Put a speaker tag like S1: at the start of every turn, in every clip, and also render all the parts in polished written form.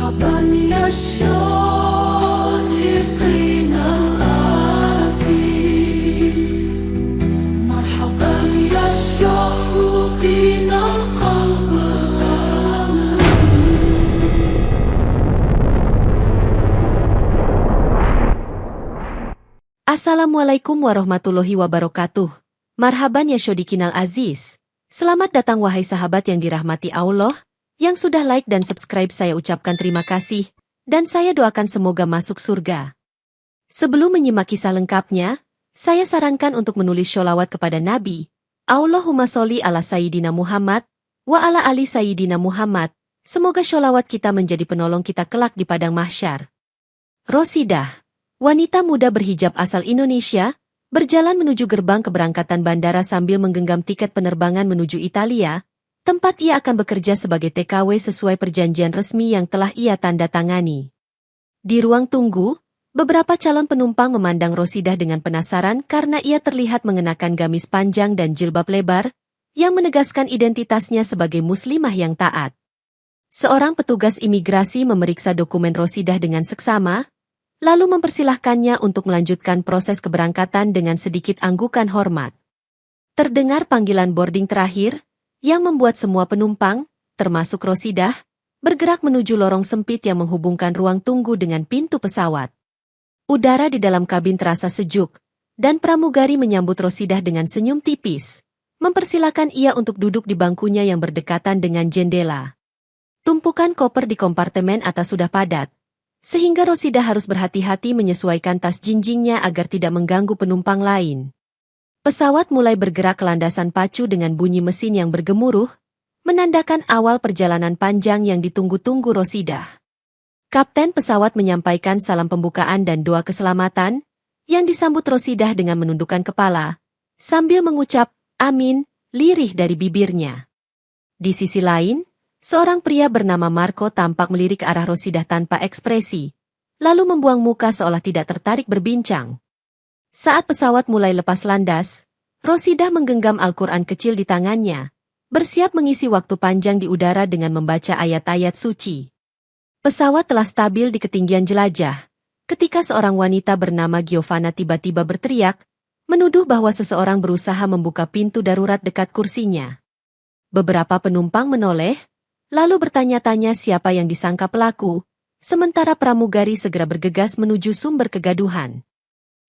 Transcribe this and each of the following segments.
S1: مرحبا يا الشاطئين العزيز، مرحبا يا الشوقين قلب الأمل.
S2: Assalamualaikum warahmatullahi wabarakatuh. Marhaban ya Syodikinal Aziz. Selamat datang wahai sahabat yang dirahmati Allah. Yang sudah like dan subscribe saya ucapkan terima kasih, dan saya doakan semoga masuk surga. Sebelum menyimak kisah lengkapnya, saya sarankan untuk menulis sholawat kepada Nabi. Allahumma sholli ala Sayyidina Muhammad, wa ala ali Sayyidina Muhammad. Semoga sholawat kita menjadi penolong kita kelak di padang mahsyar. Rosidah, wanita muda berhijab asal Indonesia, berjalan menuju gerbang keberangkatan bandara sambil menggenggam tiket penerbangan menuju Italia, tempat ia akan bekerja sebagai TKW sesuai perjanjian resmi yang telah ia tanda tangani. Di ruang tunggu, beberapa calon penumpang memandang Rosidah dengan penasaran karena ia terlihat mengenakan gamis panjang dan jilbab lebar, yang menegaskan identitasnya sebagai muslimah yang taat. Seorang petugas imigrasi memeriksa dokumen Rosidah dengan seksama, lalu mempersilahkannya untuk melanjutkan proses keberangkatan dengan sedikit anggukan hormat. Terdengar panggilan boarding terakhir, yang membuat semua penumpang, termasuk Rosidah, bergerak menuju lorong sempit yang menghubungkan ruang tunggu dengan pintu pesawat. Udara di dalam kabin terasa sejuk, dan pramugari menyambut Rosidah dengan senyum tipis, mempersilahkan ia untuk duduk di bangkunya yang berdekatan dengan jendela. Tumpukan koper di kompartemen atas sudah padat, sehingga Rosidah harus berhati-hati menyesuaikan tas jinjingnya agar tidak mengganggu penumpang lain. Pesawat mulai bergerak ke landasan pacu dengan bunyi mesin yang bergemuruh, menandakan awal perjalanan panjang yang ditunggu-tunggu Rosidah. Kapten pesawat menyampaikan salam pembukaan dan doa keselamatan, yang disambut Rosidah dengan menundukkan kepala, sambil mengucap, "Amin," lirih dari bibirnya. Di sisi lain, seorang pria bernama Marco tampak melirik ke arah Rosidah tanpa ekspresi, lalu membuang muka seolah tidak tertarik berbincang. Saat pesawat mulai lepas landas, Rosidah menggenggam Al-Quran kecil di tangannya, bersiap mengisi waktu panjang di udara dengan membaca ayat-ayat suci. Pesawat telah stabil di ketinggian jelajah, ketika seorang wanita bernama Giovanna tiba-tiba berteriak, menuduh bahwa seseorang berusaha membuka pintu darurat dekat kursinya. Beberapa penumpang menoleh, lalu bertanya-tanya siapa yang disangka pelaku, sementara pramugari segera bergegas menuju sumber kegaduhan.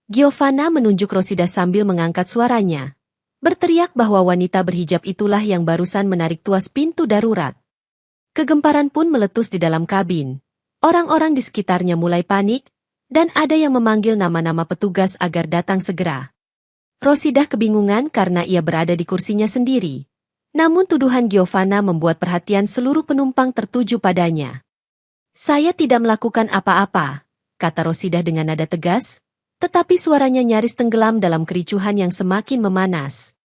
S2: Giovanna menunjuk Rosidah sambil mengangkat suaranya, berteriak bahwa wanita berhijab itulah yang barusan menarik tuas pintu darurat. Kegemparan pun meletus di dalam kabin. Orang-orang di sekitarnya mulai panik, dan ada yang memanggil nama-nama petugas agar datang segera. Rosidah kebingungan karena ia berada di kursinya sendiri. Namun tuduhan Giovanna membuat perhatian seluruh penumpang tertuju padanya. "Saya tidak melakukan apa-apa," kata Rosidah dengan nada tegas, tetapi suaranya nyaris tenggelam dalam kericuhan yang semakin memanas.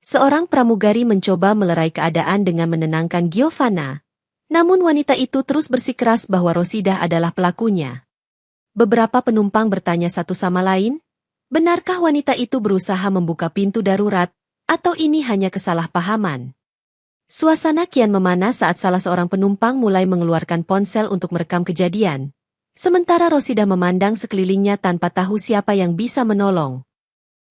S2: Seorang pramugari mencoba melerai keadaan dengan menenangkan Giovanna, namun wanita itu terus bersikeras bahwa Rosidah adalah pelakunya. Beberapa penumpang bertanya satu sama lain, benarkah wanita itu berusaha membuka pintu darurat, atau ini hanya kesalahpahaman? Suasana kian memanas saat salah seorang penumpang mulai mengeluarkan ponsel untuk merekam kejadian. Sementara Rosidah memandang sekelilingnya tanpa tahu siapa yang bisa menolong.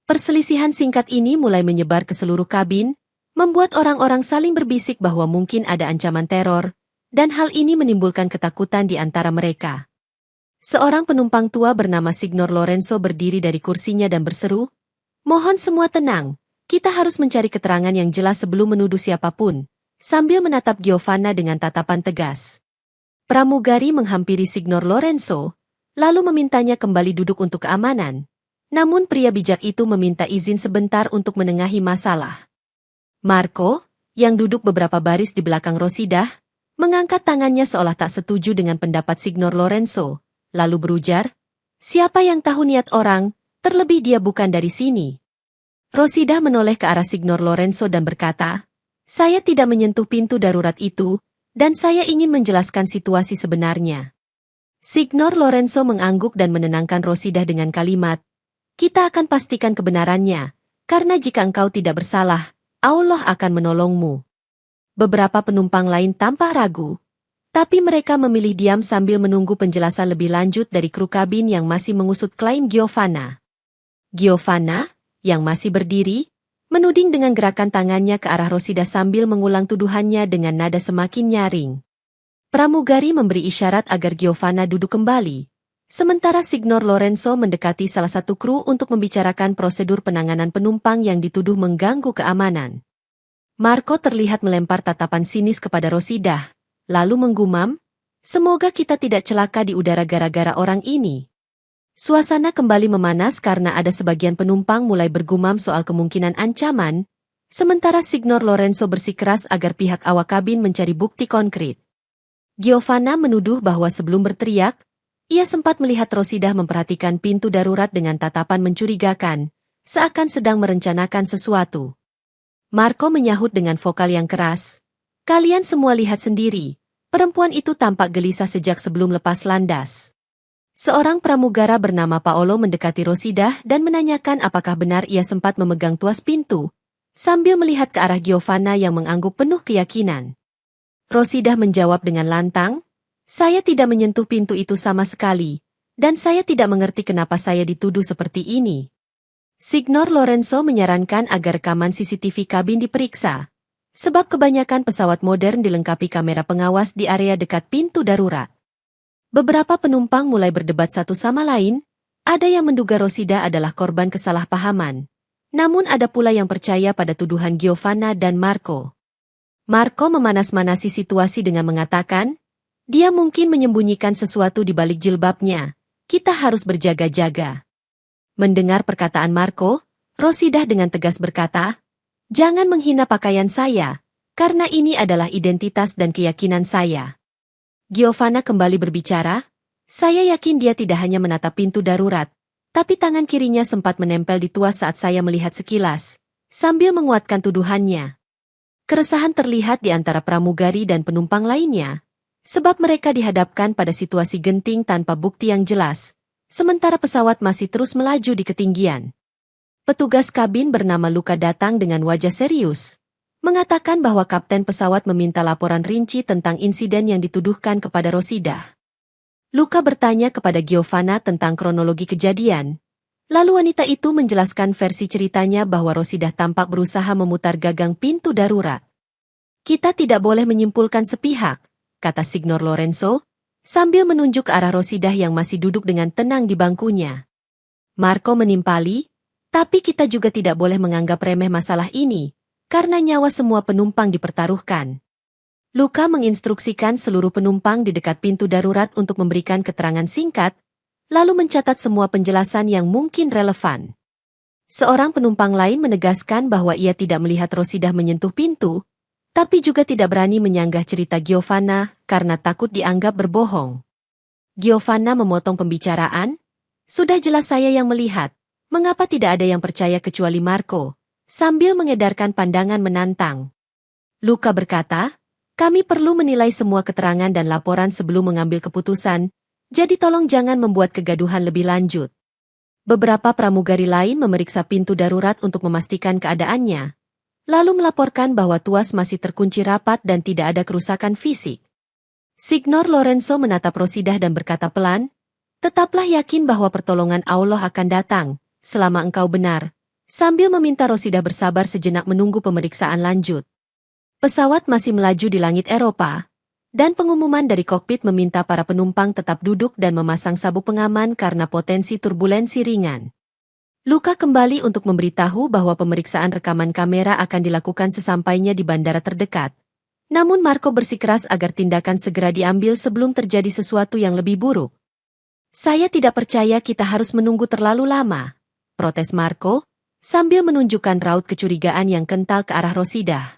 S2: Perselisihan singkat ini mulai menyebar ke seluruh kabin, membuat orang-orang saling berbisik bahwa mungkin ada ancaman teror, dan hal ini menimbulkan ketakutan di antara mereka. Seorang penumpang tua bernama Signor Lorenzo berdiri dari kursinya dan berseru, "Mohon semua tenang, kita harus mencari keterangan yang jelas sebelum menuduh siapapun," sambil menatap Giovanna dengan tatapan tegas. Pramugari menghampiri Signor Lorenzo, lalu memintanya kembali duduk untuk keamanan. Namun pria bijak itu meminta izin sebentar untuk menengahi masalah. Marco, yang duduk beberapa baris di belakang Rosidah, mengangkat tangannya seolah tak setuju dengan pendapat Signor Lorenzo, lalu berujar, "Siapa yang tahu niat orang, terlebih dia bukan dari sini." Rosidah menoleh ke arah Signor Lorenzo dan berkata, "Saya tidak menyentuh pintu darurat itu, dan saya ingin menjelaskan situasi sebenarnya." Signor Lorenzo mengangguk dan menenangkan Rosidah dengan kalimat, "Kita akan pastikan kebenarannya, karena jika engkau tidak bersalah, Allah akan menolongmu." Beberapa penumpang lain tampak ragu. Tapi mereka memilih diam sambil menunggu penjelasan lebih lanjut dari kru kabin yang masih mengusut klaim Giovanna. Giovanna, yang masih berdiri, menuding dengan gerakan tangannya ke arah Rosida sambil mengulang tuduhannya dengan nada semakin nyaring. Pramugari memberi isyarat agar Giovanna duduk kembali, sementara Signor Lorenzo mendekati salah satu kru untuk membicarakan prosedur penanganan penumpang yang dituduh mengganggu keamanan. Marco terlihat melempar tatapan sinis kepada Rosida, lalu menggumam, "Semoga kita tidak celaka di udara gara-gara orang ini." Suasana kembali memanas karena ada sebagian penumpang mulai bergumam soal kemungkinan ancaman, sementara Signor Lorenzo bersikeras agar pihak awak kabin mencari bukti konkret. Giovanna menuduh bahwa sebelum berteriak, ia sempat melihat Rosida memperhatikan pintu darurat dengan tatapan mencurigakan, seakan sedang merencanakan sesuatu. Marco menyahut dengan vokal yang keras, "Kalian semua lihat sendiri, perempuan itu tampak gelisah sejak sebelum lepas landas." Seorang pramugara bernama Paolo mendekati Rosida dan menanyakan apakah benar ia sempat memegang tuas pintu, sambil melihat ke arah Giovanna yang mengangguk penuh keyakinan. Rosida menjawab dengan lantang, "Saya tidak menyentuh pintu itu sama sekali, dan saya tidak mengerti kenapa saya dituduh seperti ini." Signor Lorenzo menyarankan agar rekaman CCTV kabin diperiksa, sebab kebanyakan pesawat modern dilengkapi kamera pengawas di area dekat pintu darurat. Beberapa penumpang mulai berdebat satu sama lain, ada yang menduga Rosida adalah korban kesalahpahaman, namun ada pula yang percaya pada tuduhan Giovanna dan Marco. Marco memanas-manasi situasi dengan mengatakan, "Dia mungkin menyembunyikan sesuatu di balik jilbabnya, kita harus berjaga-jaga." Mendengar perkataan Marco, Rosida dengan tegas berkata, "Jangan menghina pakaian saya, karena ini adalah identitas dan keyakinan saya." Giovanna kembali berbicara, "Saya yakin dia tidak hanya menatap pintu darurat, tapi tangan kirinya sempat menempel di tuas saat saya melihat sekilas," sambil menguatkan tuduhannya. Keresahan terlihat di antara pramugari dan penumpang lainnya, sebab mereka dihadapkan pada situasi genting tanpa bukti yang jelas, sementara pesawat masih terus melaju di ketinggian. Petugas kabin bernama Luca datang dengan wajah serius, mengatakan bahwa kapten pesawat meminta laporan rinci tentang insiden yang dituduhkan kepada Rosida. Luca bertanya kepada Giovanna tentang kronologi kejadian, lalu wanita itu menjelaskan versi ceritanya bahwa Rosida tampak berusaha memutar gagang pintu darurat. "Kita tidak boleh menyimpulkan sepihak," kata Signor Lorenzo, sambil menunjuk ke arah Rosida yang masih duduk dengan tenang di bangkunya. Marco menimpali, "Tapi kita juga tidak boleh menganggap remeh masalah ini, karena nyawa semua penumpang dipertaruhkan." Luca menginstruksikan seluruh penumpang di dekat pintu darurat untuk memberikan keterangan singkat, lalu mencatat semua penjelasan yang mungkin relevan. Seorang penumpang lain menegaskan bahwa ia tidak melihat Rosida menyentuh pintu, tapi juga tidak berani menyanggah cerita Giovanna karena takut dianggap berbohong. Giovanna memotong pembicaraan, "Sudah jelas saya yang melihat, mengapa tidak ada yang percaya kecuali Marco?" sambil mengedarkan pandangan menantang. Luca berkata, "Kami perlu menilai semua keterangan dan laporan sebelum mengambil keputusan, jadi tolong jangan membuat kegaduhan lebih lanjut." Beberapa pramugari lain memeriksa pintu darurat untuk memastikan keadaannya, lalu melaporkan bahwa tuas masih terkunci rapat dan tidak ada kerusakan fisik. Signor Lorenzo menatap Rosida dan berkata pelan, "Tetaplah yakin bahwa pertolongan Allah akan datang, selama engkau benar," sambil meminta Rosida bersabar sejenak menunggu pemeriksaan lanjut. Pesawat masih melaju di langit Eropa, dan pengumuman dari kokpit meminta para penumpang tetap duduk dan memasang sabuk pengaman karena potensi turbulensi ringan. Luca kembali untuk memberitahu bahwa pemeriksaan rekaman kamera akan dilakukan sesampainya di bandara terdekat. Namun Marco bersikeras agar tindakan segera diambil sebelum terjadi sesuatu yang lebih buruk. "Saya tidak percaya kita harus menunggu terlalu lama," protes Marco, sambil menunjukkan raut kecurigaan yang kental ke arah Rosida.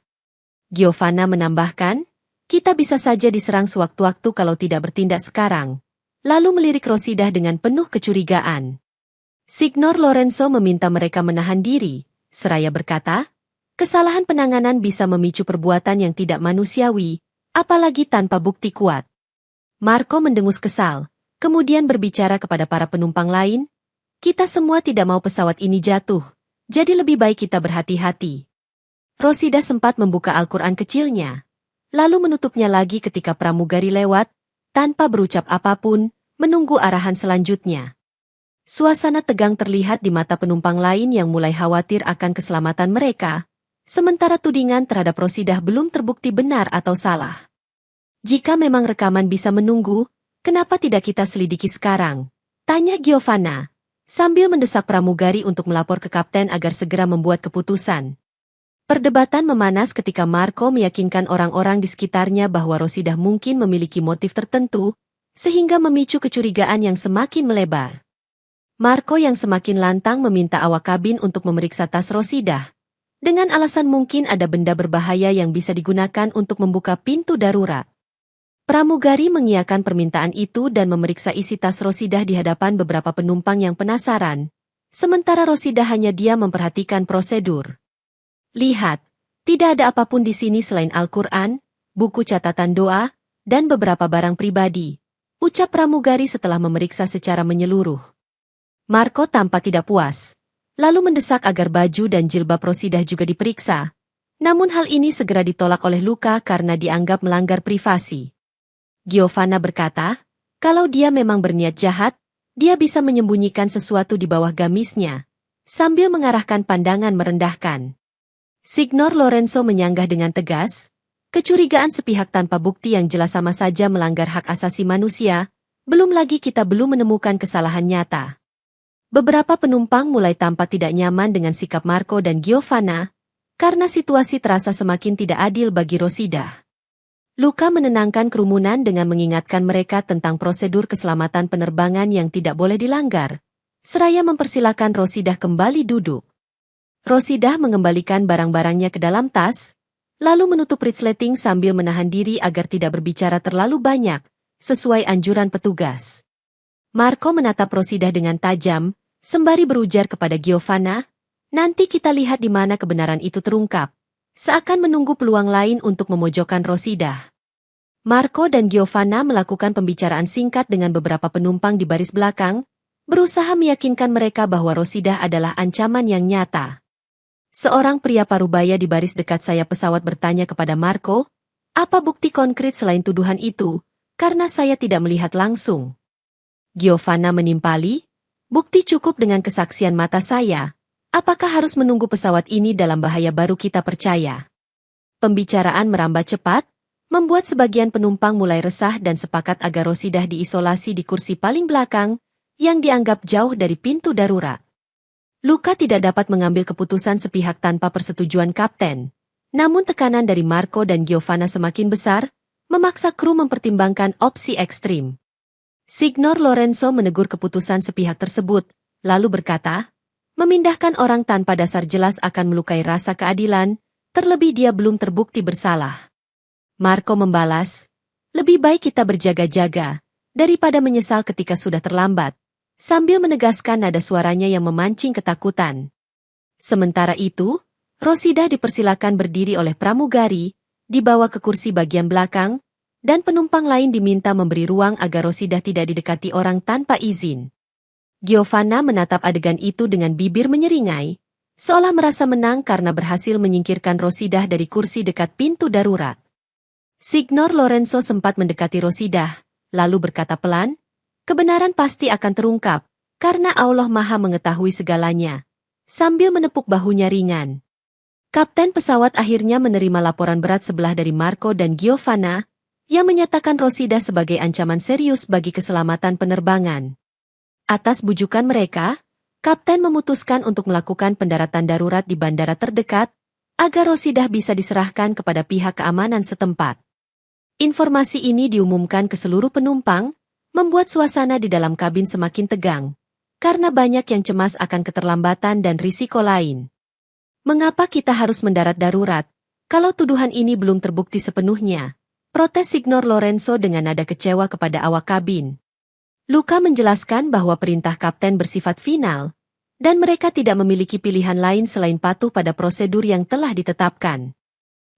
S2: Giovanna menambahkan, "Kita bisa saja diserang sewaktu-waktu kalau tidak bertindak sekarang," lalu melirik Rosida dengan penuh kecurigaan. Signor Lorenzo meminta mereka menahan diri, seraya berkata, "Kesalahan penanganan bisa memicu perbuatan yang tidak manusiawi, apalagi tanpa bukti kuat." Marco mendengus kesal, kemudian berbicara kepada para penumpang lain, "Kita semua tidak mau pesawat ini jatuh, jadi lebih baik kita berhati-hati." Rosida sempat membuka Al-Quran kecilnya, lalu menutupnya lagi ketika pramugari lewat, tanpa berucap apapun, menunggu arahan selanjutnya. Suasana tegang terlihat di mata penumpang lain yang mulai khawatir akan keselamatan mereka, sementara tudingan terhadap Rosidah belum terbukti benar atau salah. Jika memang rekaman bisa menunggu, kenapa tidak kita selidiki sekarang? Tanya Giovanna, sambil mendesak pramugari untuk melapor ke kapten agar segera membuat keputusan. Perdebatan memanas ketika Marco meyakinkan orang-orang di sekitarnya bahwa Rosidah mungkin memiliki motif tertentu, sehingga memicu kecurigaan yang semakin melebar. Marco yang semakin lantang meminta awak kabin untuk memeriksa tas Rosidah, dengan alasan mungkin ada benda berbahaya yang bisa digunakan untuk membuka pintu darurat. Pramugari mengiyakan permintaan itu dan memeriksa isi tas Rosidah di hadapan beberapa penumpang yang penasaran, sementara Rosidah hanya diam memperhatikan prosedur. Lihat, tidak ada apapun di sini selain Al-Quran, buku catatan doa, dan beberapa barang pribadi, ucap pramugari setelah memeriksa secara menyeluruh. Marco tampak tidak puas, lalu mendesak agar baju dan jilbab Rosidah juga diperiksa. Namun hal ini segera ditolak oleh Luca karena dianggap melanggar privasi. Giovanna berkata, kalau dia memang berniat jahat, dia bisa menyembunyikan sesuatu di bawah gamisnya, sambil mengarahkan pandangan merendahkan. Signor Lorenzo menyanggah dengan tegas, kecurigaan sepihak tanpa bukti yang jelas sama saja melanggar hak asasi manusia, belum lagi kita belum menemukan kesalahan nyata. Beberapa penumpang mulai tampak tidak nyaman dengan sikap Marco dan Giovanna, karena situasi terasa semakin tidak adil bagi Rosidah. Luca menenangkan kerumunan dengan mengingatkan mereka tentang prosedur keselamatan penerbangan yang tidak boleh dilanggar, seraya mempersilakan Rosidah kembali duduk. Rosidah mengembalikan barang-barangnya ke dalam tas, lalu menutup resleting sambil menahan diri agar tidak berbicara terlalu banyak, sesuai anjuran petugas. Marco menatap Rosidah dengan tajam, sembari berujar kepada Giovanna, nanti kita lihat di mana kebenaran itu terungkap, seakan menunggu peluang lain untuk memojokkan Rosidah. Marco dan Giovanna melakukan pembicaraan singkat dengan beberapa penumpang di baris belakang, berusaha meyakinkan mereka bahwa Rosidah adalah ancaman yang nyata. Seorang pria parubaya di baris dekat sayap pesawat bertanya kepada Marco, apa bukti konkret selain tuduhan itu, karena saya tidak melihat langsung. Giovanna menimpali, bukti cukup dengan kesaksian mata saya, apakah harus menunggu pesawat ini dalam bahaya baru kita percaya? Pembicaraan merambat cepat, membuat sebagian penumpang mulai resah dan sepakat agar Rosidah diisolasi di kursi paling belakang, yang dianggap jauh dari pintu darurat. Luca tidak dapat mengambil keputusan sepihak tanpa persetujuan kapten. Namun tekanan dari Marco dan Giovanna semakin besar, memaksa kru mempertimbangkan opsi ekstrim. Signor Lorenzo menegur keputusan sepihak tersebut, lalu berkata, memindahkan orang tanpa dasar jelas akan melukai rasa keadilan, terlebih dia belum terbukti bersalah. Marco membalas, lebih baik kita berjaga-jaga, daripada menyesal ketika sudah terlambat. Sambil menegaskan nada suaranya yang memancing ketakutan. Sementara itu, Rosidah dipersilakan berdiri oleh pramugari, dibawa ke kursi bagian belakang, dan penumpang lain diminta memberi ruang agar Rosidah tidak didekati orang tanpa izin. Giovanna menatap adegan itu dengan bibir menyeringai, seolah merasa menang karena berhasil menyingkirkan Rosidah dari kursi dekat pintu darurat. Signor Lorenzo sempat mendekati Rosidah, lalu berkata pelan, kebenaran pasti akan terungkap, karena Allah Maha mengetahui segalanya. Sambil menepuk bahunya ringan. Kapten pesawat akhirnya menerima laporan berat sebelah dari Marco dan Giovanna, yang menyatakan Rosidah sebagai ancaman serius bagi keselamatan penerbangan. Atas bujukan mereka, Kapten memutuskan untuk melakukan pendaratan darurat di bandara terdekat, agar Rosidah bisa diserahkan kepada pihak keamanan setempat. Informasi ini diumumkan ke seluruh penumpang, membuat suasana di dalam kabin semakin tegang, karena banyak yang cemas akan keterlambatan dan risiko lain. Mengapa kita harus mendarat darurat, kalau tuduhan ini belum terbukti sepenuhnya? Protes Signor Lorenzo dengan nada kecewa kepada awak kabin. Luca menjelaskan bahwa perintah kapten bersifat final, dan mereka tidak memiliki pilihan lain selain patuh pada prosedur yang telah ditetapkan.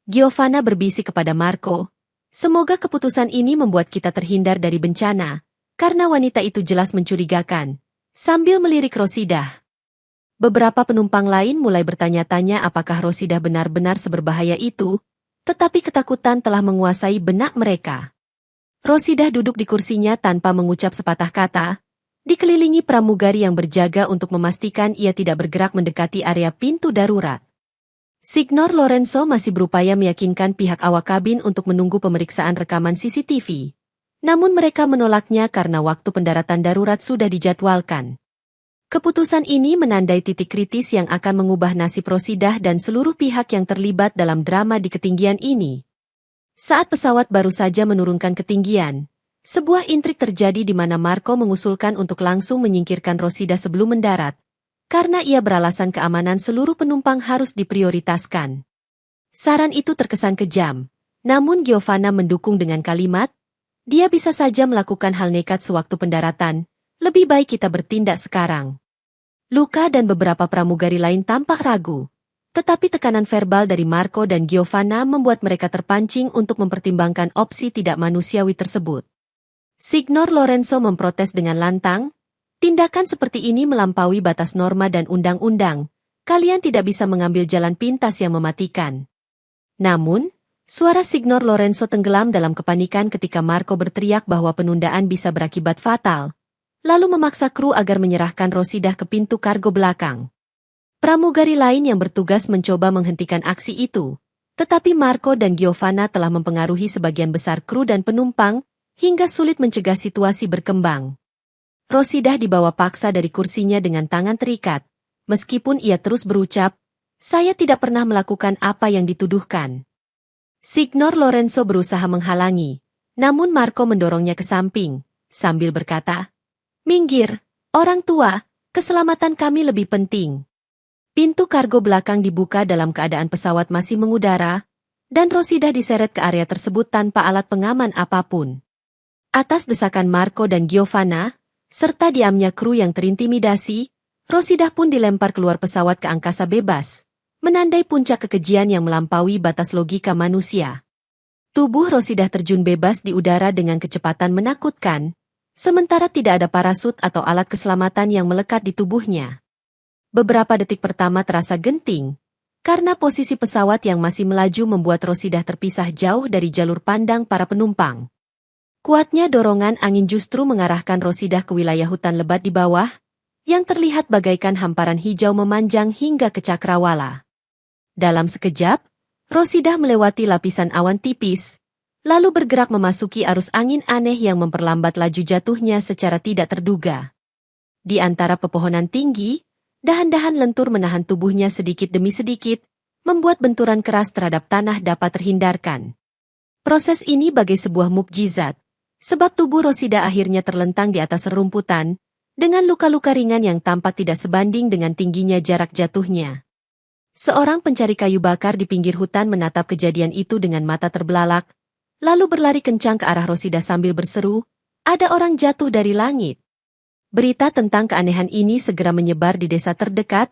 S2: Giovanna berbisik kepada Marco, semoga keputusan ini membuat kita terhindar dari bencana, karena wanita itu jelas mencurigakan, sambil melirik Rosidah. Beberapa penumpang lain mulai bertanya-tanya apakah Rosidah benar-benar seberbahaya itu, Tetapi ketakutan telah menguasai benak mereka. Rosidah duduk di kursinya tanpa mengucap sepatah kata, dikelilingi pramugari yang berjaga untuk memastikan ia tidak bergerak mendekati area pintu darurat. Signor Lorenzo masih berupaya meyakinkan pihak awak kabin untuk menunggu pemeriksaan rekaman CCTV. Namun mereka menolaknya karena waktu pendaratan darurat sudah dijadwalkan. Keputusan ini menandai titik kritis yang akan mengubah nasib Rosidah dan seluruh pihak yang terlibat dalam drama di ketinggian ini. Saat pesawat baru saja menurunkan ketinggian, sebuah intrik terjadi di mana Marco mengusulkan untuk langsung menyingkirkan Rosidah sebelum mendarat, karena ia beralasan keamanan seluruh penumpang harus diprioritaskan. Saran itu terkesan kejam, namun Giovanna mendukung dengan kalimat, dia bisa saja melakukan hal nekat sewaktu pendaratan, lebih baik kita bertindak sekarang. Luca dan beberapa pramugari lain tampak ragu, tetapi tekanan verbal dari Marco dan Giovanna membuat mereka terpancing untuk mempertimbangkan opsi tidak manusiawi tersebut. Signor Lorenzo memprotes dengan lantang, tindakan seperti ini melampaui batas norma dan undang-undang, kalian tidak bisa mengambil jalan pintas yang mematikan. Namun, suara Signor Lorenzo tenggelam dalam kepanikan ketika Marco berteriak bahwa penundaan bisa berakibat fatal, lalu memaksa kru agar menyerahkan Rosidah ke pintu kargo belakang. Pramugari lain yang bertugas mencoba menghentikan aksi itu, tetapi Marco dan Giovanna telah mempengaruhi sebagian besar kru dan penumpang, hingga sulit mencegah situasi berkembang. Rosidah dibawa paksa dari kursinya dengan tangan terikat, meskipun ia terus berucap, saya tidak pernah melakukan apa yang dituduhkan. Signor Lorenzo berusaha menghalangi, namun Marco mendorongnya ke samping, sambil berkata, minggir, orang tua, keselamatan kami lebih penting. Pintu kargo belakang dibuka dalam keadaan pesawat masih mengudara, dan Rosidah diseret ke area tersebut tanpa alat pengaman apapun. Atas desakan Marco dan Giovanna, serta diamnya kru yang terintimidasi, Rosidah pun dilempar keluar pesawat ke angkasa bebas, menandai puncak kekejian yang melampaui batas logika manusia. Tubuh Rosidah terjun bebas di udara dengan kecepatan menakutkan, sementara tidak ada parasut atau alat keselamatan yang melekat di tubuhnya. Beberapa detik pertama terasa genting, karena posisi pesawat yang masih melaju membuat Rosidah terpisah jauh dari jalur pandang para penumpang. Kuatnya dorongan angin justru mengarahkan Rosidah ke wilayah hutan lebat di bawah, yang terlihat bagaikan hamparan hijau memanjang hingga ke cakrawala. Dalam sekejap, Rosidah melewati lapisan awan tipis, lalu bergerak memasuki arus angin aneh yang memperlambat laju jatuhnya secara tidak terduga. Di antara pepohonan tinggi, dahan-dahan lentur menahan tubuhnya sedikit demi sedikit, membuat benturan keras terhadap tanah dapat terhindarkan. Proses ini bagai sebuah mukjizat, sebab tubuh Rosidah akhirnya terlentang di atas rerumputan, dengan luka-luka ringan yang tampak tidak sebanding dengan tingginya jarak jatuhnya. Seorang pencari kayu bakar di pinggir hutan menatap kejadian itu dengan mata terbelalak, lalu berlari kencang ke arah Rosidah sambil berseru, ada orang jatuh dari langit. Berita tentang keanehan ini segera menyebar di desa terdekat,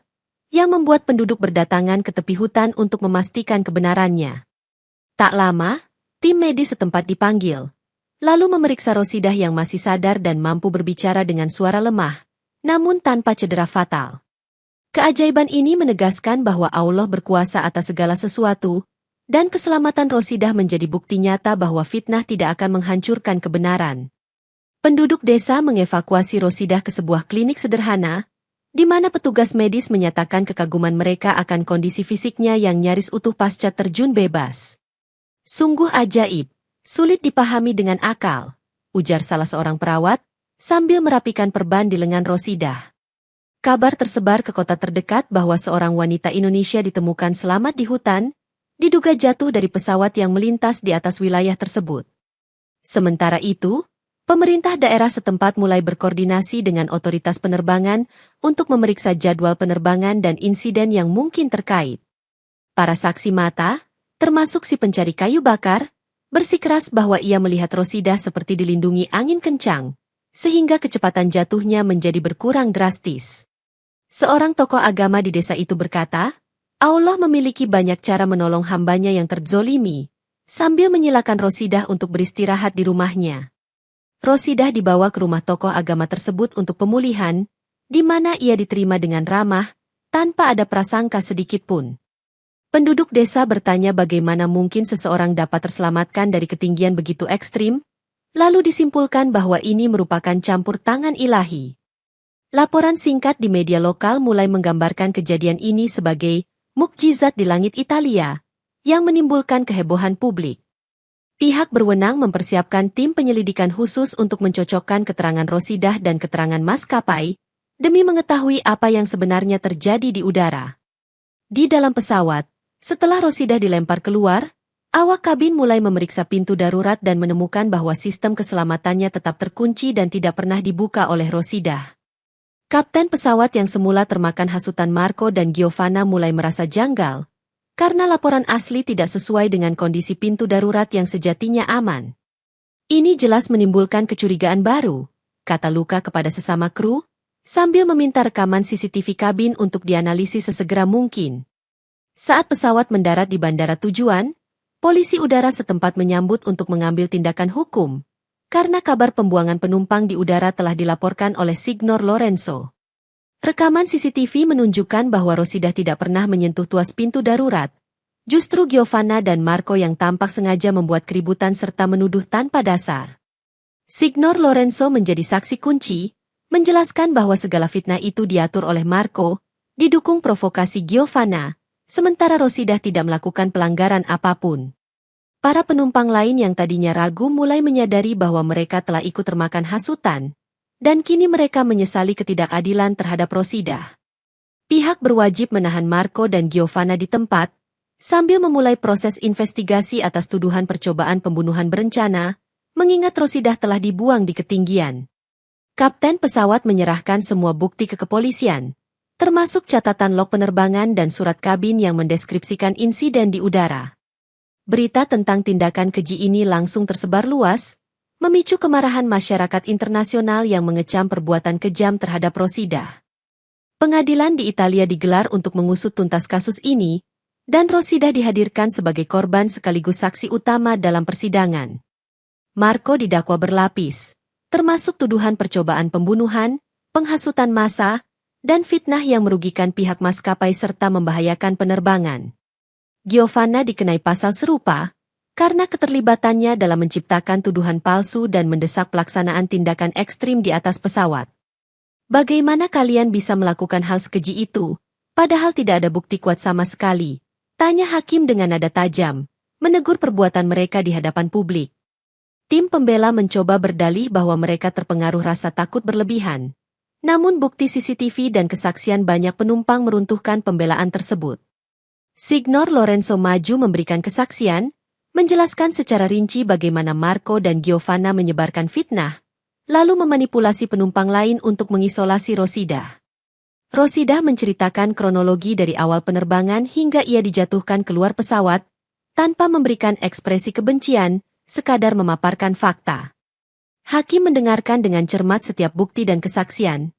S2: yang membuat penduduk berdatangan ke tepi hutan untuk memastikan kebenarannya. Tak lama, tim medis setempat dipanggil, lalu memeriksa Rosidah yang masih sadar dan mampu berbicara dengan suara lemah, namun tanpa cedera fatal. Keajaiban ini menegaskan bahwa Allah berkuasa atas segala sesuatu, dan keselamatan Rosidah menjadi bukti nyata bahwa fitnah tidak akan menghancurkan kebenaran. Penduduk desa mengevakuasi Rosidah ke sebuah klinik sederhana, di mana petugas medis menyatakan kekaguman mereka akan kondisi fisiknya yang nyaris utuh pasca terjun bebas. Sungguh ajaib, sulit dipahami dengan akal, ujar salah seorang perawat, sambil merapikan perban di lengan Rosidah. Kabar tersebar ke kota terdekat bahwa seorang wanita Indonesia ditemukan selamat di hutan, diduga jatuh dari pesawat yang melintas di atas wilayah tersebut. Sementara itu, pemerintah daerah setempat mulai berkoordinasi dengan otoritas penerbangan untuk memeriksa jadwal penerbangan dan insiden yang mungkin terkait. Para saksi mata, termasuk si pencari kayu bakar, bersikeras bahwa ia melihat Rosidah seperti dilindungi angin kencang, sehingga kecepatan jatuhnya menjadi berkurang drastis. Seorang tokoh agama di desa itu berkata, Allah memiliki banyak cara menolong hambanya yang terzolimi, sambil menyilakan Rosidah untuk beristirahat di rumahnya. Rosidah dibawa ke rumah tokoh agama tersebut untuk pemulihan, di mana ia diterima dengan ramah, tanpa ada prasangka sedikit pun. Penduduk desa bertanya bagaimana mungkin seseorang dapat terselamatkan dari ketinggian begitu ekstrim, lalu disimpulkan bahwa ini merupakan campur tangan ilahi. Laporan singkat di media lokal mulai menggambarkan kejadian ini sebagai mukjizat di langit Italia, yang menimbulkan kehebohan publik. Pihak berwenang mempersiapkan tim penyelidikan khusus untuk mencocokkan keterangan Rosidah dan keterangan maskapai, demi mengetahui apa yang sebenarnya terjadi di udara. Di dalam pesawat, setelah Rosidah dilempar keluar, awak kabin mulai memeriksa pintu darurat dan menemukan bahwa sistem keselamatannya tetap terkunci dan tidak pernah dibuka oleh Rosidah. Kapten pesawat yang semula termakan hasutan Marco dan Giovanna mulai merasa janggal, karena laporan asli tidak sesuai dengan kondisi pintu darurat yang sejatinya aman. Ini jelas menimbulkan kecurigaan baru, kata Luca kepada sesama kru, sambil meminta rekaman CCTV kabin untuk dianalisis sesegera mungkin. Saat pesawat mendarat di bandara tujuan, polisi udara setempat menyambut untuk mengambil tindakan hukum, karena kabar pembuangan penumpang di udara telah dilaporkan oleh Signor Lorenzo. Rekaman CCTV menunjukkan bahwa Rosidah tidak pernah menyentuh tuas pintu darurat. Justru Giovanna dan Marco yang tampak sengaja membuat keributan serta menuduh tanpa dasar. Signor Lorenzo menjadi saksi kunci, menjelaskan bahwa segala fitnah itu diatur oleh Marco, didukung provokasi Giovanna, sementara Rosidah tidak melakukan pelanggaran apapun. Para penumpang lain yang tadinya ragu mulai menyadari bahwa mereka telah ikut termakan hasutan, dan kini mereka menyesali ketidakadilan terhadap Rosidah. Pihak berwajib menahan Marco dan Giovanna di tempat, sambil memulai proses investigasi atas tuduhan percobaan pembunuhan berencana, mengingat Rosidah telah dibuang di ketinggian. Kapten pesawat menyerahkan semua bukti ke kepolisian, termasuk catatan log penerbangan dan surat kabin yang mendeskripsikan insiden di udara. Berita tentang tindakan keji ini langsung tersebar luas, memicu kemarahan masyarakat internasional yang mengecam perbuatan kejam terhadap Rosidah. Pengadilan di Italia digelar untuk mengusut tuntas kasus ini, dan Rosidah dihadirkan sebagai korban sekaligus saksi utama dalam persidangan. Marco didakwa berlapis, termasuk tuduhan percobaan pembunuhan, penghasutan massa, dan fitnah yang merugikan pihak maskapai serta membahayakan penerbangan. Giovanna dikenai pasal serupa, karena keterlibatannya dalam menciptakan tuduhan palsu dan mendesak pelaksanaan tindakan ekstrim di atas pesawat. Bagaimana kalian bisa melakukan hal sekeji itu, padahal tidak ada bukti kuat sama sekali? Tanya hakim dengan nada tajam, menegur perbuatan mereka di hadapan publik. Tim pembela mencoba berdalih bahwa mereka terpengaruh rasa takut berlebihan. Namun bukti CCTV dan kesaksian banyak penumpang meruntuhkan pembelaan tersebut. Signor Lorenzo maju memberikan kesaksian, menjelaskan secara rinci bagaimana Marco dan Giovanna menyebarkan fitnah, lalu memanipulasi penumpang lain untuk mengisolasi Rosidah. Rosidah menceritakan kronologi dari awal penerbangan hingga ia dijatuhkan keluar pesawat, tanpa memberikan ekspresi kebencian, sekadar memaparkan fakta. Hakim mendengarkan dengan cermat setiap bukti dan kesaksian,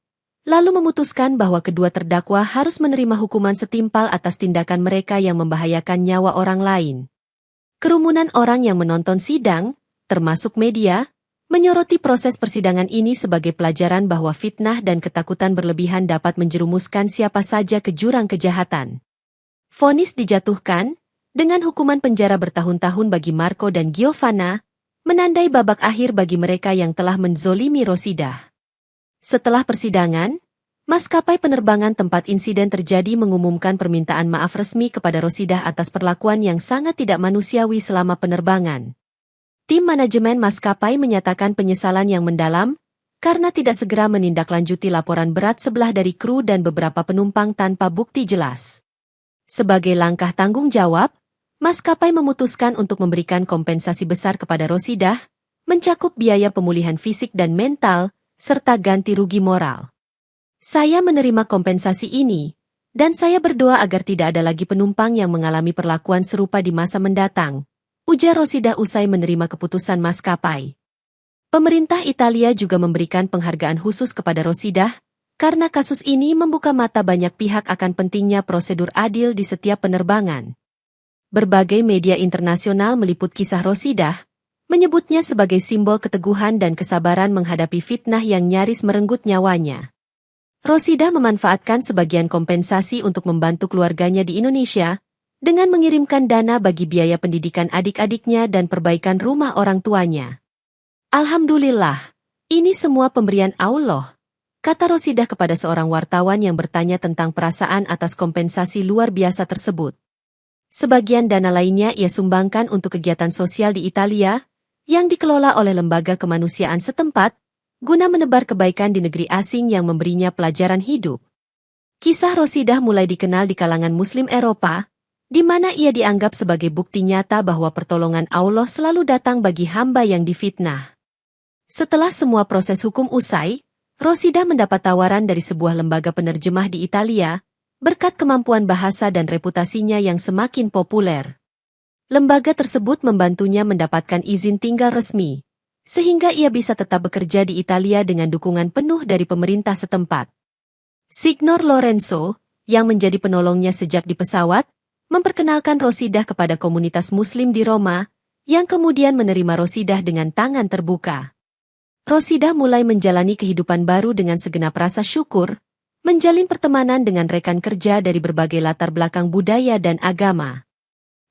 S2: lalu memutuskan bahwa kedua terdakwa harus menerima hukuman setimpal atas tindakan mereka yang membahayakan nyawa orang lain. Kerumunan orang yang menonton sidang, termasuk media, menyoroti proses persidangan ini sebagai pelajaran bahwa fitnah dan ketakutan berlebihan dapat menjerumuskan siapa saja ke jurang kejahatan. Vonis dijatuhkan, dengan hukuman penjara bertahun-tahun bagi Marco dan Giovanna, menandai babak akhir bagi mereka yang telah menzolimi Rosidah. Setelah persidangan, maskapai penerbangan tempat insiden terjadi mengumumkan permintaan maaf resmi kepada Rosidah atas perlakuan yang sangat tidak manusiawi selama penerbangan. Tim manajemen maskapai menyatakan penyesalan yang mendalam, karena tidak segera menindaklanjuti laporan berat sebelah dari kru dan beberapa penumpang tanpa bukti jelas. Sebagai langkah tanggung jawab, maskapai memutuskan untuk memberikan kompensasi besar kepada Rosidah, mencakup biaya pemulihan fisik dan mental, serta ganti rugi moral. Saya menerima kompensasi ini, dan saya berdoa agar tidak ada lagi penumpang yang mengalami perlakuan serupa di masa mendatang, ujar Rosidah usai menerima keputusan maskapai. Pemerintah Italia juga memberikan penghargaan khusus kepada Rosidah, karena kasus ini membuka mata banyak pihak akan pentingnya prosedur adil di setiap penerbangan. Berbagai media internasional meliput kisah Rosidah, menyebutnya sebagai simbol keteguhan dan kesabaran menghadapi fitnah yang nyaris merenggut nyawanya. Rosidah memanfaatkan sebagian kompensasi untuk membantu keluarganya di Indonesia, dengan mengirimkan dana bagi biaya pendidikan adik-adiknya dan perbaikan rumah orang tuanya. Alhamdulillah, ini semua pemberian Allah, kata Rosidah kepada seorang wartawan yang bertanya tentang perasaan atas kompensasi luar biasa tersebut. Sebagian dana lainnya ia sumbangkan untuk kegiatan sosial di Italia, yang dikelola oleh lembaga kemanusiaan setempat, guna menebar kebaikan di negeri asing yang memberinya pelajaran hidup. Kisah Rosidah mulai dikenal di kalangan Muslim Eropa, di mana ia dianggap sebagai bukti nyata bahwa pertolongan Allah selalu datang bagi hamba yang difitnah. Setelah semua proses hukum usai, Rosidah mendapat tawaran dari sebuah lembaga penerjemah di Italia, berkat kemampuan bahasa dan reputasinya yang semakin populer. Lembaga tersebut membantunya mendapatkan izin tinggal resmi, sehingga ia bisa tetap bekerja di Italia dengan dukungan penuh dari pemerintah setempat. Signor Lorenzo, yang menjadi penolongnya sejak di pesawat, memperkenalkan Rosidah kepada komunitas Muslim di Roma, yang kemudian menerima Rosidah dengan tangan terbuka. Rosidah mulai menjalani kehidupan baru dengan segenap rasa syukur, menjalin pertemanan dengan rekan kerja dari berbagai latar belakang budaya dan agama.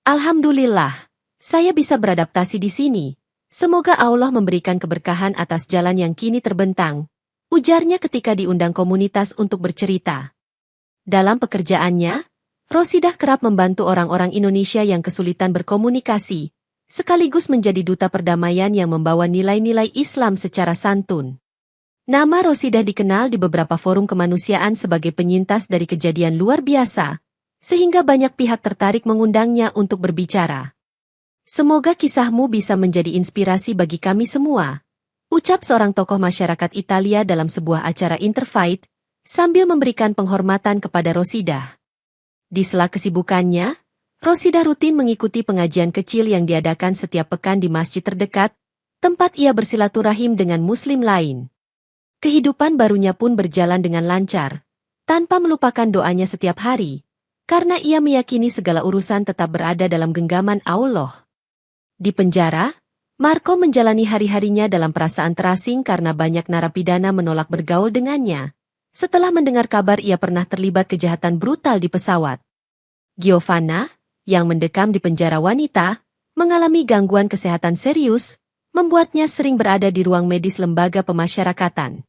S2: Alhamdulillah, saya bisa beradaptasi di sini. Semoga Allah memberikan keberkahan atas jalan yang kini terbentang, ujarnya ketika diundang komunitas untuk bercerita. Dalam pekerjaannya, Rosidah kerap membantu orang-orang Indonesia yang kesulitan berkomunikasi, sekaligus menjadi duta perdamaian yang membawa nilai-nilai Islam secara santun. Nama Rosidah dikenal di beberapa forum kemanusiaan sebagai penyintas dari kejadian luar biasa, sehingga banyak pihak tertarik mengundangnya untuk berbicara. Semoga kisahmu bisa menjadi inspirasi bagi kami semua, ucap seorang tokoh masyarakat Italia dalam sebuah acara Interfaith, sambil memberikan penghormatan kepada Rosidah. Di sela kesibukannya, Rosidah rutin mengikuti pengajian kecil yang diadakan setiap pekan di masjid terdekat, tempat ia bersilaturahim dengan Muslim lain. Kehidupan barunya pun berjalan dengan lancar, tanpa melupakan doanya setiap hari, karena ia meyakini segala urusan tetap berada dalam genggaman Allah. Di penjara, Marco menjalani hari-harinya dalam perasaan terasing karena banyak narapidana menolak bergaul dengannya, setelah mendengar kabar ia pernah terlibat kejahatan brutal di pesawat. Giovanna, yang mendekam di penjara wanita, mengalami gangguan kesehatan serius, membuatnya sering berada di ruang medis lembaga pemasyarakatan.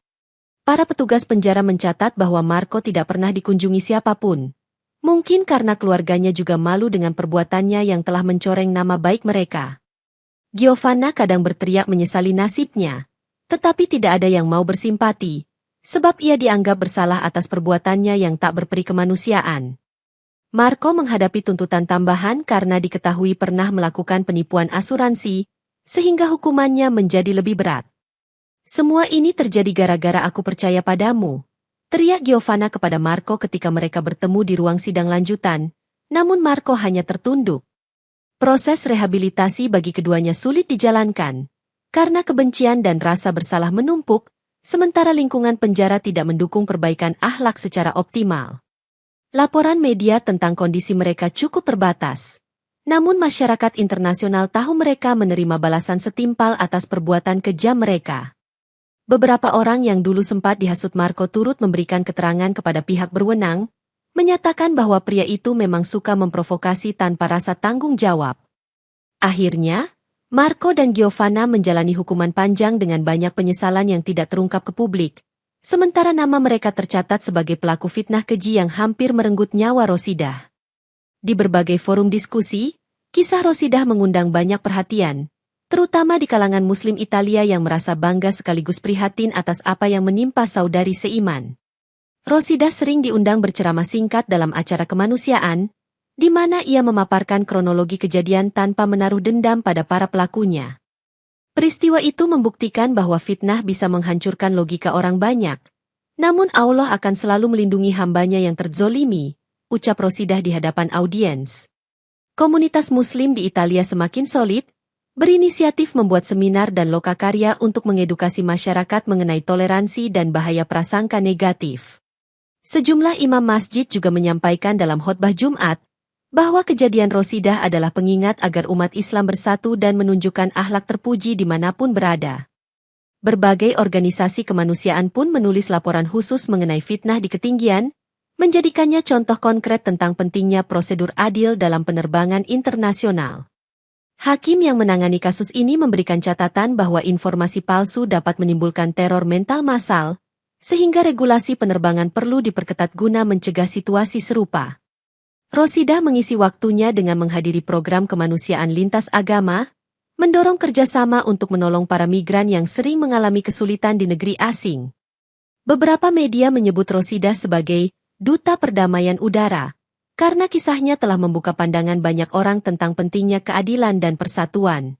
S2: Para petugas penjara mencatat bahwa Marco tidak pernah dikunjungi siapapun. Mungkin karena keluarganya juga malu dengan perbuatannya yang telah mencoreng nama baik mereka. Giovanna kadang berteriak menyesali nasibnya, tetapi tidak ada yang mau bersimpati, sebab ia dianggap bersalah atas perbuatannya yang tak berperi kemanusiaan. Marco menghadapi tuntutan tambahan karena diketahui pernah melakukan penipuan asuransi, sehingga hukumannya menjadi lebih berat. Semua ini terjadi gara-gara aku percaya padamu, teriak Giovanna kepada Marco ketika mereka bertemu di ruang sidang lanjutan, namun Marco hanya tertunduk. Proses rehabilitasi bagi keduanya sulit dijalankan, karena kebencian dan rasa bersalah menumpuk, sementara lingkungan penjara tidak mendukung perbaikan akhlak secara optimal. Laporan media tentang kondisi mereka cukup terbatas, namun masyarakat internasional tahu mereka menerima balasan setimpal atas perbuatan kejam mereka. Beberapa orang yang dulu sempat dihasut Marco turut memberikan keterangan kepada pihak berwenang, menyatakan bahwa pria itu memang suka memprovokasi tanpa rasa tanggung jawab. Akhirnya, Marco dan Giovanna menjalani hukuman panjang dengan banyak penyesalan yang tidak terungkap ke publik, sementara nama mereka tercatat sebagai pelaku fitnah keji yang hampir merenggut nyawa Rosidah. Di berbagai forum diskusi, kisah Rosidah mengundang banyak perhatian, terutama di kalangan Muslim Italia yang merasa bangga sekaligus prihatin atas apa yang menimpa saudari seiman. Rosidah sering diundang berceramah singkat dalam acara kemanusiaan, di mana ia memaparkan kronologi kejadian tanpa menaruh dendam pada para pelakunya. Peristiwa itu membuktikan bahwa fitnah bisa menghancurkan logika orang banyak, namun Allah akan selalu melindungi hambanya yang terzolimi, ucap Rosidah di hadapan audiens. Komunitas Muslim di Italia semakin solid, berinisiatif membuat seminar dan lokakarya untuk mengedukasi masyarakat mengenai toleransi dan bahaya prasangka negatif. Sejumlah imam masjid juga menyampaikan dalam khotbah Jumat, bahwa kejadian Rosidah adalah pengingat agar umat Islam bersatu dan menunjukkan akhlak terpuji dimanapun berada. Berbagai organisasi kemanusiaan pun menulis laporan khusus mengenai fitnah di ketinggian, menjadikannya contoh konkret tentang pentingnya prosedur adil dalam penerbangan internasional. Hakim yang menangani kasus ini memberikan catatan bahwa informasi palsu dapat menimbulkan teror mental massal, sehingga regulasi penerbangan perlu diperketat guna mencegah situasi serupa. Rosidah mengisi waktunya dengan menghadiri program kemanusiaan lintas agama, mendorong kerjasama untuk menolong para migran yang sering mengalami kesulitan di negeri asing. Beberapa media menyebut Rosidah sebagai Duta Perdamaian Udara, karena kisahnya telah membuka pandangan banyak orang tentang pentingnya keadilan dan persatuan.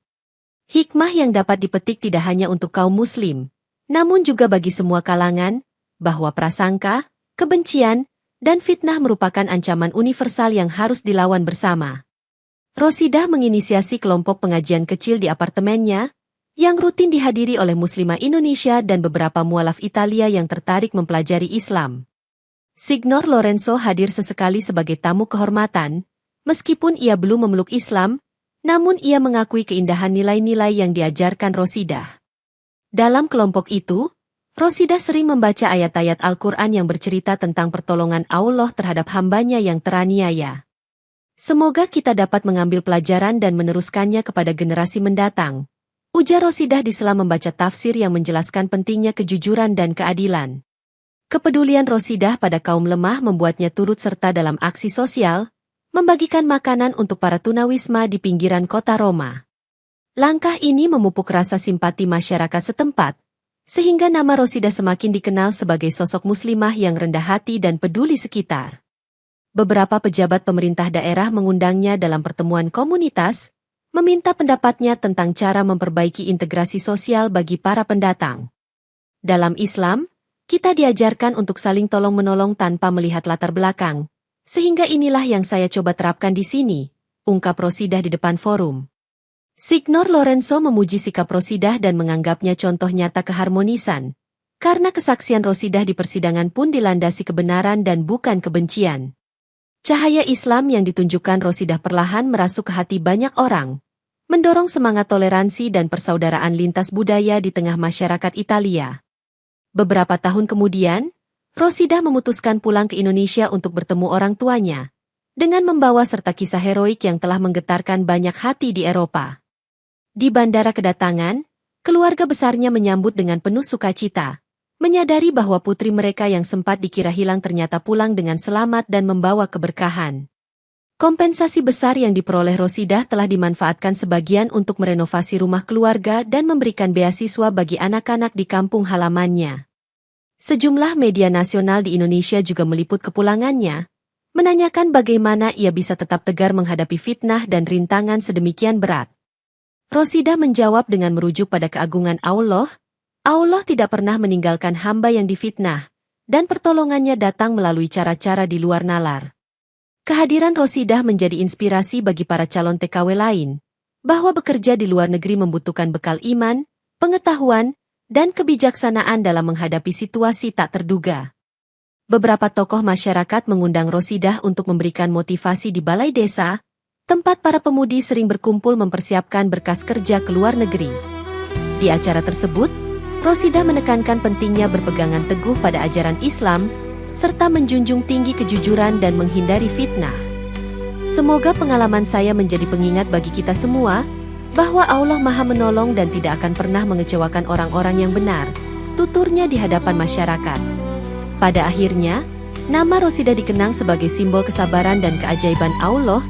S2: Hikmah yang dapat dipetik tidak hanya untuk kaum muslim, namun juga bagi semua kalangan, bahwa prasangka, kebencian, dan fitnah merupakan ancaman universal yang harus dilawan bersama. Rosidah menginisiasi kelompok pengajian kecil di apartemennya, yang rutin dihadiri oleh muslimah Indonesia dan beberapa mualaf Italia yang tertarik mempelajari Islam. Signor Lorenzo hadir sesekali sebagai tamu kehormatan, meskipun ia belum memeluk Islam, namun ia mengakui keindahan nilai-nilai yang diajarkan Rosidah. Dalam kelompok itu, Rosidah sering membaca ayat-ayat Al-Quran yang bercerita tentang pertolongan Allah terhadap hambanya yang teraniaya. Semoga kita dapat mengambil pelajaran dan meneruskannya kepada generasi mendatang, ujar Rosidah di sela membaca tafsir yang menjelaskan pentingnya kejujuran dan keadilan. Kepedulian Rosidah pada kaum lemah membuatnya turut serta dalam aksi sosial, membagikan makanan untuk para tunawisma di pinggiran kota Roma. Langkah ini memupuk rasa simpati masyarakat setempat, sehingga nama Rosidah semakin dikenal sebagai sosok muslimah yang rendah hati dan peduli sekitar. Beberapa pejabat pemerintah daerah mengundangnya dalam pertemuan komunitas, meminta pendapatnya tentang cara memperbaiki integrasi sosial bagi para pendatang. Dalam Islam, kita diajarkan untuk saling tolong-menolong tanpa melihat latar belakang, sehingga inilah yang saya coba terapkan di sini, ungkap Rosidah di depan forum. Signor Lorenzo memuji sikap Rosidah dan menganggapnya contoh nyata keharmonisan, karena kesaksian Rosidah di persidangan pun dilandasi kebenaran dan bukan kebencian. Cahaya Islam yang ditunjukkan Rosidah perlahan merasuk ke hati banyak orang, mendorong semangat toleransi dan persaudaraan lintas budaya di tengah masyarakat Italia. Beberapa tahun kemudian, Rosidah memutuskan pulang ke Indonesia untuk bertemu orang tuanya, dengan membawa serta kisah heroik yang telah menggetarkan banyak hati di Eropa. Di bandara kedatangan, keluarga besarnya menyambut dengan penuh sukacita, menyadari bahwa putri mereka yang sempat dikira hilang ternyata pulang dengan selamat dan membawa keberkahan. Kompensasi besar yang diperoleh Rosidah telah dimanfaatkan sebagian untuk merenovasi rumah keluarga dan memberikan beasiswa bagi anak-anak di kampung halamannya. Sejumlah media nasional di Indonesia juga meliput kepulangannya, menanyakan bagaimana ia bisa tetap tegar menghadapi fitnah dan rintangan sedemikian berat. Rosidah menjawab dengan merujuk pada keagungan Allah. Allah tidak pernah meninggalkan hamba yang difitnah, dan pertolongannya datang melalui cara-cara di luar nalar. Kehadiran Rosidah menjadi inspirasi bagi para calon TKW lain, bahwa bekerja di luar negeri membutuhkan bekal iman, pengetahuan, dan kebijaksanaan dalam menghadapi situasi tak terduga. Beberapa tokoh masyarakat mengundang Rosidah untuk memberikan motivasi di balai desa, tempat para pemudi sering berkumpul mempersiapkan berkas kerja ke luar negeri. Di acara tersebut, Rosidah menekankan pentingnya berpegangan teguh pada ajaran Islam, serta menjunjung tinggi kejujuran dan menghindari fitnah. Semoga pengalaman saya menjadi pengingat bagi kita semua, bahwa Allah Maha Menolong dan tidak akan pernah mengecewakan orang-orang yang benar, tuturnya di hadapan masyarakat. Pada akhirnya, nama Rosidah dikenang sebagai simbol kesabaran dan keajaiban Allah,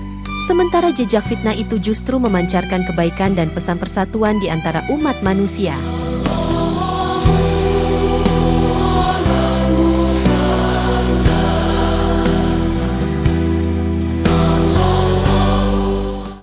S2: sementara jejak fitnah itu justru memancarkan kebaikan dan pesan persatuan di antara umat manusia.